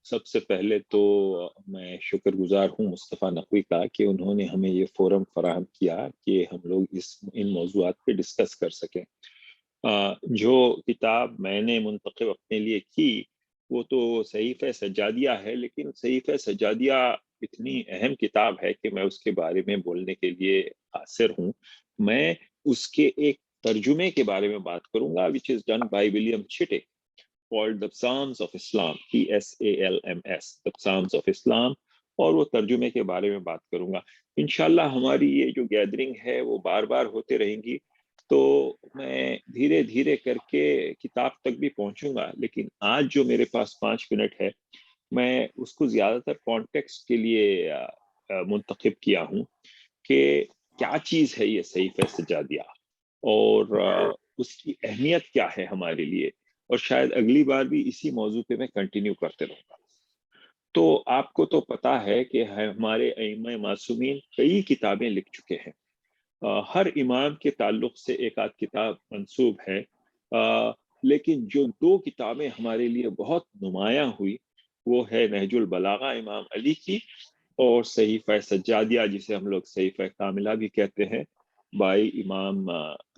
सबसे पहले तो मैं शुक्रगुजार हूँ मुस्तफ़ा नकवी का कि उन्होंने हमें ये फोरम फराहम किया कि हम लोग इन मौज़ूआत पे डिस्कस कर सकें। जो किताब मैंने मुंतखब अपने लिए की वो तो सहीफ़े सज्जादिया है, लेकिन सहीफ़े सज्जादिया इतनी अहम किताब है कि मैं उसके बारे में बोलने के लिए कासिर हूँ। मैं उसके एक तर्जुमे के बारे में बात करूँगा, which is done by William Chittick, called the Psalms of Islam, PSALMS, the Psalms of Islam, और वो तर्जुमे के बारे में बात करूंगा। इंशाल्लाह हमारी ये जो गैदरिंग है वो बार बार होते रहेंगी, तो मैं धीरे धीरे करके किताब तक भी पहुंचूंगा, लेकिन आज जो मेरे पास 5 मिनट है मैं उसको ज्यादातर कॉन्टेक्स्ट के लिए मुंतखब किया हूँ कि क्या चीज है ये सहीफ़े सज्जादिया, और उसकी अहमियत क्या है हमारे लिए, और शायद अगली बार भी इसी मौजू पे मैं कंटिन्यू करते रहूंगा। तो आपको तो पता है कि हमारे अइम्मा मासूमीन कई किताबें लिख चुके हैं। हर इमाम के ताल्लुक से एक आध किताब मंसूब है, लेकिन जो दो किताबें हमारे लिए बहुत नुमायां हुई वो है नहजुल बलागा इमाम अली की, और सहीफ़ा सज्जादिया जिसे हम लोग सहीफ़ा कामिला भी कहते हैं, बाई इमाम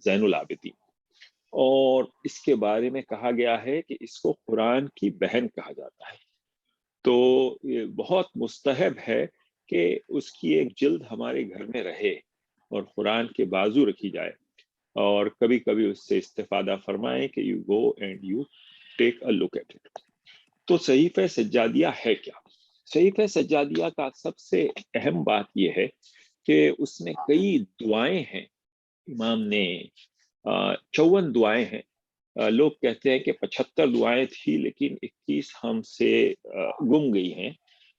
ज़ैनुल आबिदीन। और इसके बारे में कहा गया है कि इसको कुरान की बहन कहा जाता है। तो ये बहुत मुस्तहब है कि उसकी एक जिल्द हमारे घर में रहे और कुरान के बाजू रखी जाए, और कभी कभी उससे इस्तेफादा फरमाएं कि you go and you take a look at it. तो सहीफ़े सज्जादिया है क्या? सहीफ़े सज्जादिया का सबसे अहम बात यह है कि उसमें कई दुआएं हैं। इमाम ने 54 दुआएं हैं। लोग कहते हैं कि 75 दुआएं थी, लेकिन 21 हमसे गुम गई हैं।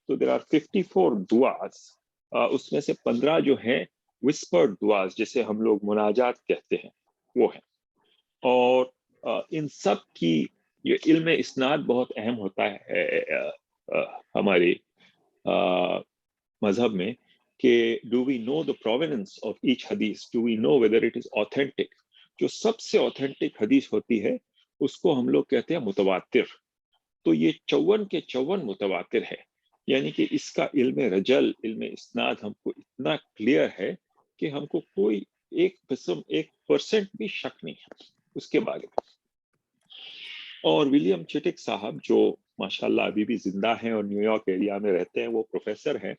तो देर आर 54 दुआस। उसमें से 15 जो हैं विस्पर्ड दुआस, जिसे हम लोग मुनाजात कहते हैं, वो है। और इन सब की ये इल्म इस्नाद बहुत अहम होता है हमारे मजहब में, कि do we know the provenance of each हदीस, do we know whether it is authentic. जो सबसे ऑथेंटिक हदीस होती है उसको हम लोग कहते हैं मुतवातिर। तो ये 54 के 54 मुतवातिर है, यानी कि इसका इल्म रजल, इल्म इस्नाद हमको इतना क्लियर है कि हमको कोई एक किस्म 1% भी शक नहीं है उसके बारे में। और विलियम चिटिक साहब जो माशाल्लाह अभी भी जिंदा हैं और न्यूयॉर्क एरिया में रहते हैं, वो प्रोफेसर हैं।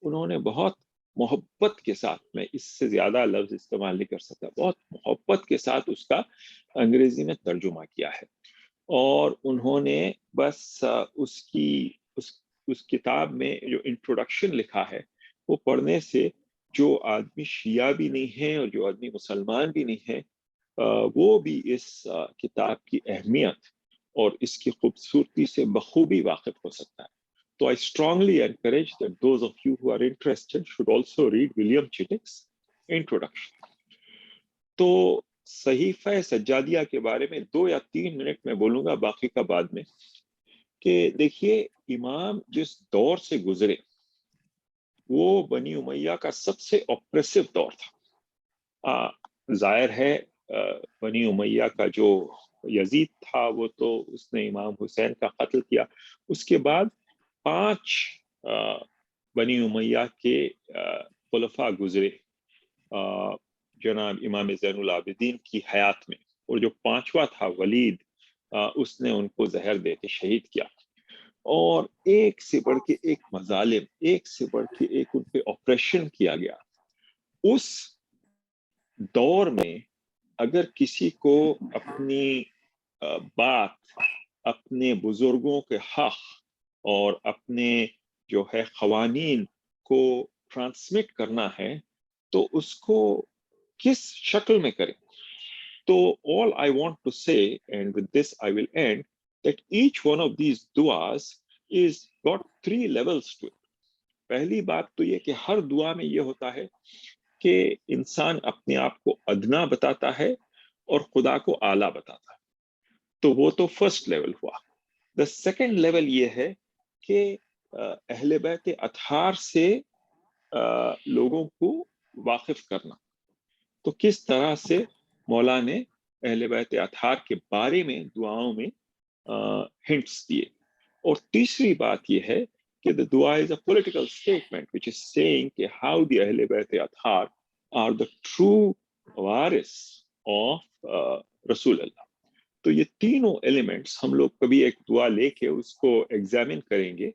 उन्होंने बहुत मोहब्बत के साथ, मैं इससे ज्यादा लफ्ज इस्तेमाल नहीं कर सकता, बहुत मोहब्बत के साथ उसका अंग्रेजी में तर्जुमा किया है। और उन्होंने बस उस किताब में जो इंट्रोडक्शन लिखा है वो पढ़ने से जो आदमी शिया भी नहीं है और जो आदमी मुसलमान भी नहीं है, वो भी इस किताब की अहमियत और इसकी खूबसूरती से बखूबी वाकिफ हो सकता है। तो I strongly encourage that those of you who are interested should also read William Chittick's introduction. तो सहीफ़ा सज्जादिया के बारे में 2 या 3 मिनट में बोलूंगा, बाकी का बाद में। कि देखिए, इमाम जिस दौर से गुजरे वो बनी उमैया का सबसे ऑप्रेसिव दौर था। जाहिर है बनी उमैया का जो यजीद था वो तो उसने इमाम हुसैन का कत्ल किया। उसके बाद 5 बनी उमैया के खुलफा गुजरे जनाब इमाम ज़ैनुल आबिदीन की हयात में, और जो 5वां था वलीद, उसने उनको जहर दे के शहीद किया। और एक से बढ़ के एक मजालिम, एक से बढ़ के एक उन पे ऑपरेशन किया गया। उस दौर में अगर किसी को अपनी बात अपने बुजुर्गों के हक और अपने जो है क़वानीन को ट्रांसमिट करना है तो उसको किस शक्ल में करें। तो all I want to say, and with this I will end, that each one of these duas is got 3 levels to it. पहली बात तो ये कि हर दुआ में ये होता है कि इंसान अपने आप को अदना बताता है और खुदा को आला बताता है। तो वो तो फर्स्ट लेवल हुआ। द सेकंड लेवल ये है कि अहले बैत अतहार से लोगों को वाकिफ करना। तो किस तरह से मौला ने अहले बैत अतहार के बारे में दुआओं में हिंट्स दिए, اور تیسری بات یہ ہے کہ the dua is a political statement which is saying کہ how the اہل بیت اطہار are the true وارث of رسول اللہ. تو یہ تینوں ایلیمنٹس ہم لوگ کبھی ایک دعا لے کے اس کو ایگزامن کریں گے.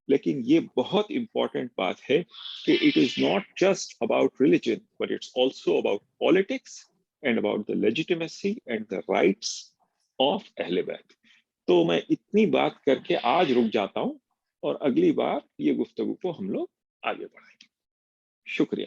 لیکن یہ بہت امپورٹنٹ بات ہے کہ it is not just about religion but it's also about politics and about the legitimacy and the rights of اہل بیت. تو میں اتنی بات کر کے آج رک جاتا ہوں اور اگلی بار یہ گفتگو کو ہم لوگ آگے بڑھائیں گے. شکریہ.